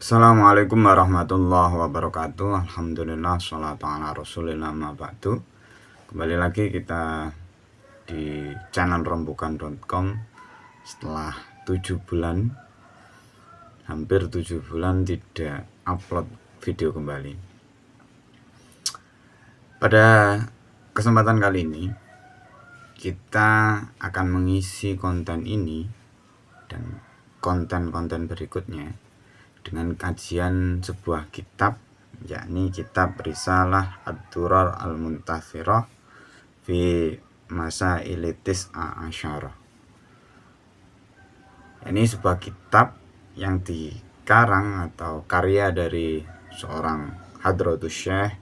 Assalamualaikum warahmatullahi wabarakatuh. Alhamdulillah, sholatu ala rasulillah, ma ba'du. Kembali lagi kita di channel rembukan.com setelah 7 bulan, hampir 7 bulan tidak upload video kembali. Pada kesempatan kali ini kita akan mengisi konten ini dan konten-konten berikutnya dengan kajian sebuah kitab, yakni kitab Risalah Ad-Durar Al-Muntathirah fi Masaili Tis'a Asyarah. Ini sebuah kitab yang dikarang atau karya dari seorang Hadratus Syekh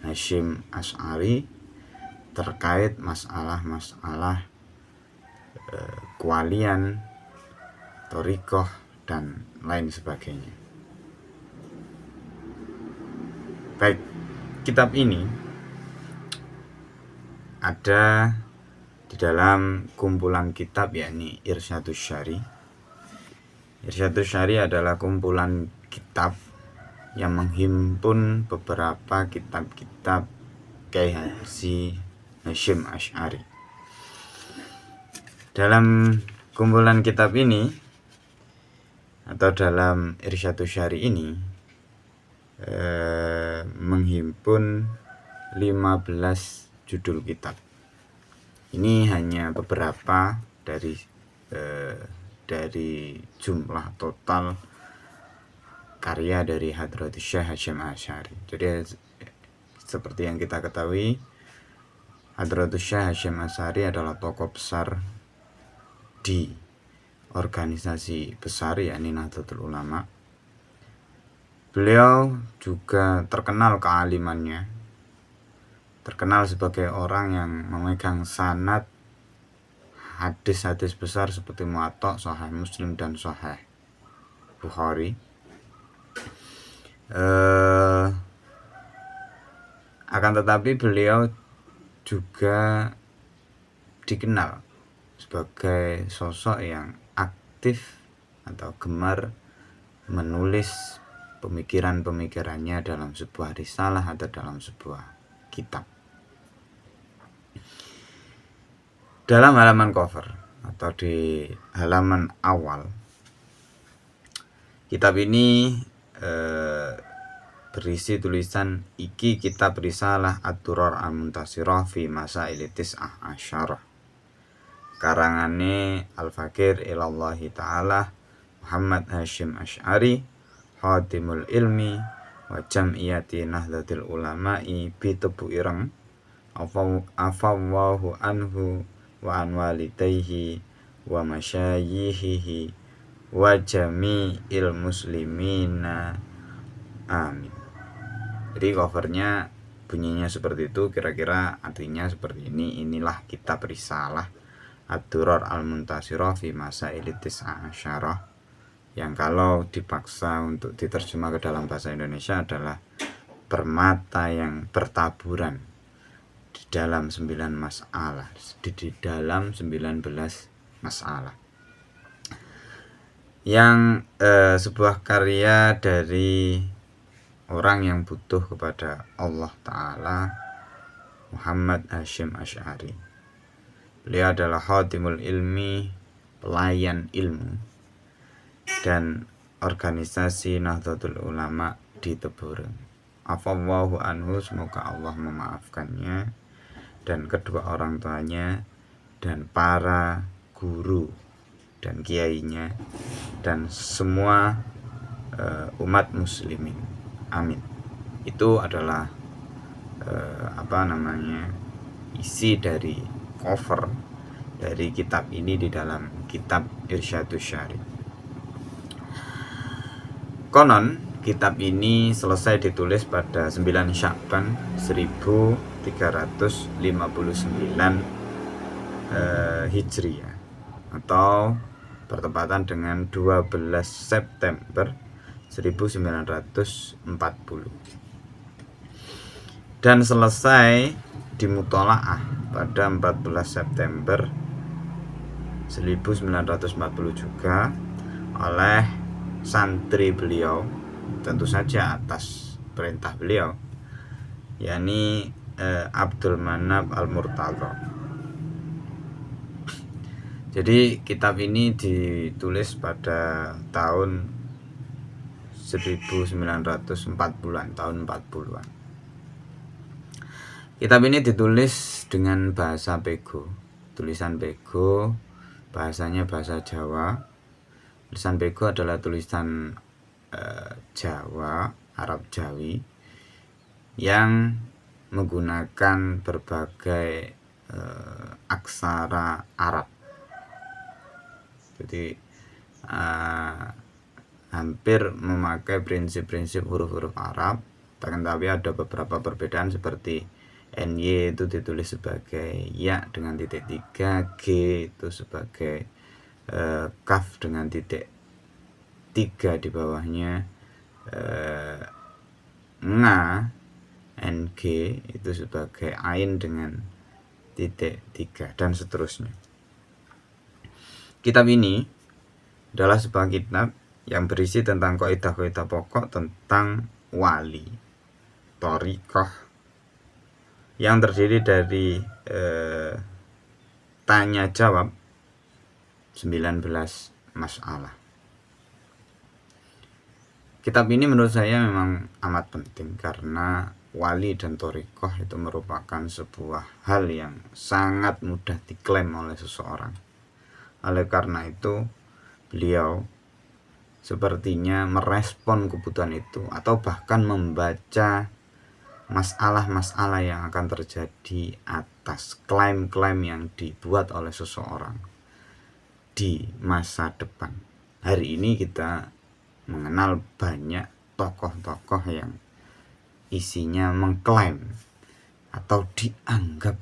Hasyim Asy'ari terkait masalah-masalah kewalian, thariqah, dan lain sebagainya. Baik, kitab ini ada di dalam kumpulan kitab, yakni Irsyadus Syari. Irsyadus Syari adalah kumpulan kitab yang menghimpun beberapa kitab-kitab Kyai Haji Hasyim Asy'ari. Dalam kumpulan kitab ini atau dalam Irsyadus Syari ini menghimpun 15 judul kitab. Ini hanya beberapa dari jumlah total karya dari Hadratus Syekh Hasyim Asy'ari. Jadi seperti yang kita ketahui, Hadratus Syekh Hasyim Asy'ari adalah tokoh besar di organisasi besar, yakni Nahdlatul Ulama. Beliau juga terkenal kealimannya, terkenal sebagai orang yang memegang sanad hadis-hadis besar seperti Muwatta, Sahih Muslim, dan Sahih Bukhari. Akan tetapi beliau juga dikenal sebagai sosok yang aktif atau gemar menulis pemikiran-pemikirannya dalam sebuah risalah atau dalam sebuah kitab. Dalam halaman cover atau di halaman awal kitab ini berisi tulisan iki kitab Risalah Ad-Durar Al-Muntathirah fi Masaili Tis'a Asyarah, karangane Al-Fakir ilallahi ta'ala Muhammad Hasyim Asy'ari, Khatimul Ilmi wa Jam'iyati Nahdlatul Ulama'i bi Tebu Ireng, afawwahu anhu wa an walidayhi wa masyayihihi wa jami'il muslimina, amin. Jadi covernya bunyinya seperti itu, kira-kira artinya seperti ini. Inilah kitab Risalah Ad-Durar Al-Muntathirah fi Masaili Tis'a Asyarah, yang kalau dipaksa untuk diterjemah ke dalam bahasa Indonesia adalah permata yang bertaburan di dalam 9 masalah, di dalam 19 masalah. Yang sebuah karya dari orang yang butuh kepada Allah Ta'ala, Muhammad Hasyim Asy'ari. Beliau adalah Khatimul Ilmi, pelayan ilmu, dan organisasi Nahdlatul Ulama di Tebureng. Afawwahu anhu, semoga Allah memaafkannya dan kedua orang tuanya dan para guru dan kiainya dan semua umat muslimin, amin. Itu adalah isi dari cover dari kitab ini di dalam kitab Irsyadus Syari. Konon kitab ini selesai ditulis pada 9 Sya'ban 1359 Hijriah atau bertepatan dengan 12 September 1940 dan selesai dimutolaah pada 14 September 1940 juga oleh santri beliau tentu saja atas perintah beliau, yakni Abdul Manab Al-Murtadha. Jadi kitab ini ditulis pada tahun 1940-an, tahun 40-an. Kitab ini ditulis dengan bahasa Pego, tulisan Pego, bahasanya bahasa Jawa. Tulisan Pego adalah tulisan Jawa, Arab Jawi, yang menggunakan berbagai aksara Arab. Jadi hampir memakai prinsip-prinsip huruf-huruf Arab, tapi ada beberapa perbedaan seperti NY itu ditulis sebagai ya dengan titik 3, G itu sebagai kaf dengan titik 3 di bawahnya, nga NG itu sebagai ain dengan titik 3 dan seterusnya. Kitab ini adalah sebuah kitab yang berisi tentang kaidah-kaidah pokok tentang wali, thariqah, yang terdiri dari tanya jawab 19 masalah. Kitab ini menurut saya memang amat penting karena wali dan thariqah itu merupakan sebuah hal yang sangat mudah diklaim oleh seseorang. Oleh karena itu beliau sepertinya merespon kebutuhan itu, atau bahkan membaca masalah-masalah yang akan terjadi atas klaim-klaim yang dibuat oleh seseorang di masa depan. Hari ini kita mengenal banyak tokoh-tokoh yang isinya mengklaim atau dianggap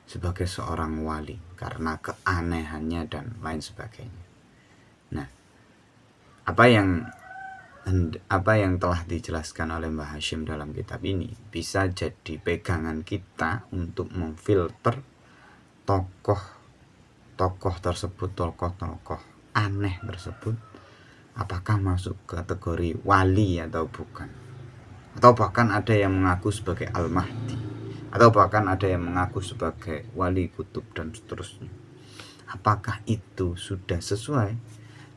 sebagai seorang wali karena keanehannya dan lain sebagainya. Nah, apa yang telah dijelaskan oleh Mbah Hashim dalam kitab ini bisa jadi pegangan kita untuk memfilter tokoh tersebut, tokoh aneh tersebut, apakah masuk kategori wali atau bukan, atau bahkan ada yang mengaku sebagai Al-Mahdi, atau bahkan ada yang mengaku sebagai wali kutub dan seterusnya. Apakah itu sudah sesuai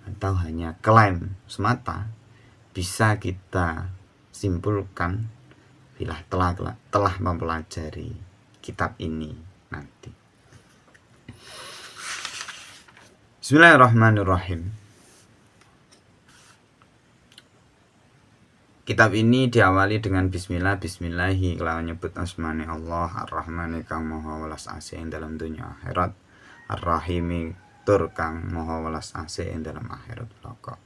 atau hanya klaim semata? Bisa kita simpulkan bila telah mempelajari kitab ini nanti. Bismillahirrahmanirrahim. Kitab ini diawali dengan bismillahi kelawan nyebut asmane Allah Ar-Rahmani kang maha welas asih ing dalam dunia akhirat, Ar-Rahimi tur kang maha welas asih ing dalam akhirat bloko.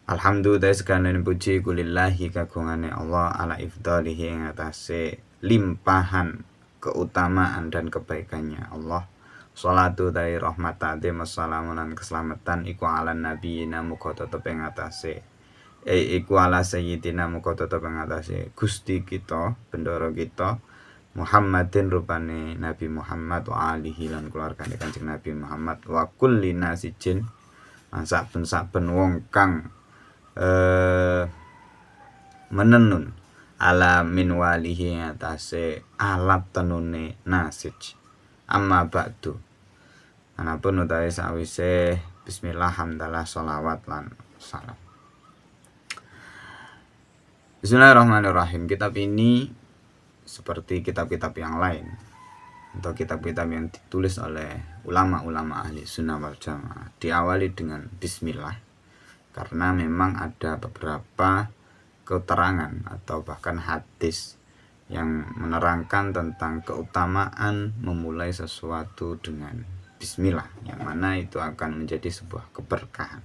Alhamdulillah segala puji kulillahi kagungane Allah ala ifdalihi ing atase limpahan keutamaan dan kebaikannya Allah. Sholatu dari rahmat ade wassalamu lan keselamatan iku ala nabiyina muga tetep ing atase iku ala sayyidina muga tetep ing atase Gusti kita, bendoro kita Muhammadin rupane Nabi Muhammad wa alihi lan keluargane Kanjeng Nabi Muhammad wa kulli nasijin lan saben-saben wong kang menenun ala min walihi atase alat tenune nasij. Amma ba'du, anapun utawi sawise bismillah hamdalah sholawat lan salam. Bismillahirrahmanirrahim. Kitab ini seperti kitab-kitab yang lain atau kitab-kitab yang ditulis oleh ulama-ulama ahli sunnah wal jamaah diawali dengan bismillah karena memang ada beberapa keterangan atau bahkan hadis yang menerangkan tentang keutamaan memulai sesuatu dengan bismillah, yang mana itu akan menjadi sebuah keberkahan.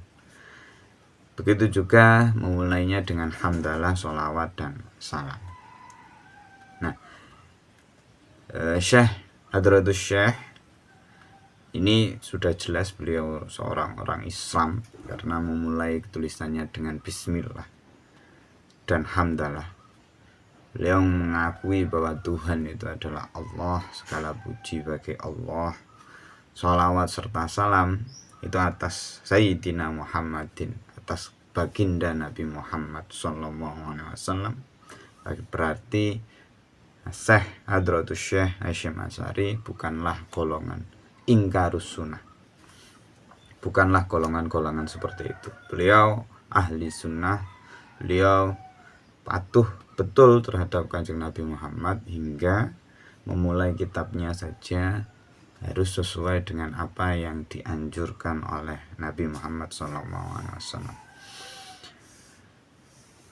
Begitu juga memulainya dengan hamdalah, sholawat, dan salam. Nah, Syekh Hadratus Syekh ini sudah jelas beliau seorang orang Islam karena memulai tulisannya dengan bismillah dan hamdalah. Beliau mengakui bahwa Tuhan itu adalah Allah, segala puji bagi Allah. Sholawat serta salam itu atas Sayyidina Muhammadin, atas baginda Nabi Muhammad SAW, berarti Syekh Hadratus Syekh Hasyim Asy'ari bukanlah golongan ingkarus sunnah, bukanlah golongan-golongan seperti itu. Beliau ahli sunnah, beliau patuh betul terhadap Kanjeng Nabi Muhammad, hingga memulai kitabnya saja harus sesuai dengan apa yang dianjurkan oleh Nabi Muhammad SAW.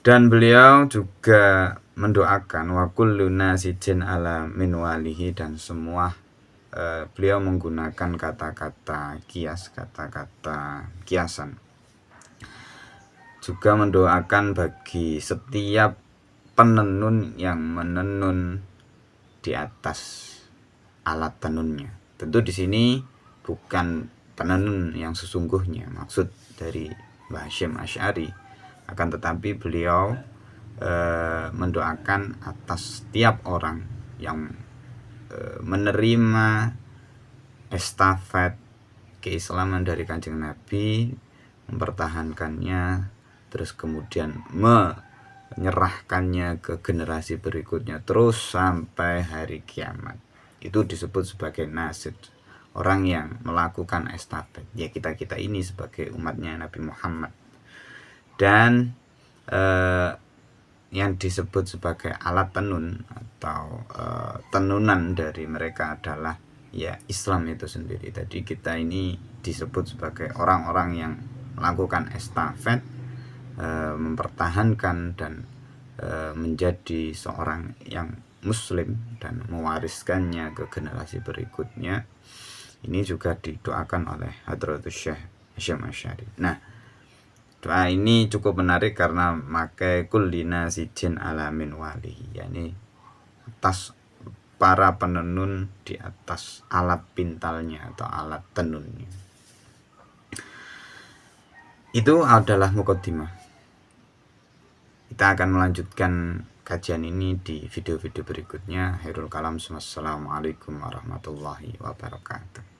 Dan beliau juga mendoakan wa kullu nasijin ala min walihi, dan semua beliau menggunakan kata-kata kias, kata-kata kiasan. Juga mendoakan bagi setiap penenun yang menenun di atas alat tenunnya. Tentu di sini bukan penenun yang sesungguhnya maksud dari Mbah Hasyim Asy'ari, akan tetapi beliau mendoakan atas setiap orang yang menerima estafet keislaman dari Kanjeng Nabi, mempertahankannya, terus kemudian menyerahkannya ke generasi berikutnya terus sampai hari kiamat. Itu disebut sebagai nasij, orang yang melakukan estafet. Ya, kita ini sebagai umatnya Nabi Muhammad. Dan yang disebut sebagai alat tenun atau tenunan dari mereka adalah ya Islam itu sendiri. Tadi kita ini disebut sebagai orang-orang yang melakukan estafet, mempertahankan dan menjadi seorang yang muslim dan mewariskannya ke generasi berikutnya. Ini juga didoakan oleh Hadratus Syekh Hasyim Asy'ari. Nah, doa ini cukup menarik karena makai kullina sijin alamin wali, yakni atas para penenun di atas alat pintalnya atau alat tenunnya. Itu adalah muqaddimah. Kita akan melanjutkan kajian ini di video-video berikutnya. Khairul kalam. Wassalamualaikum warahmatullahi wabarakatuh.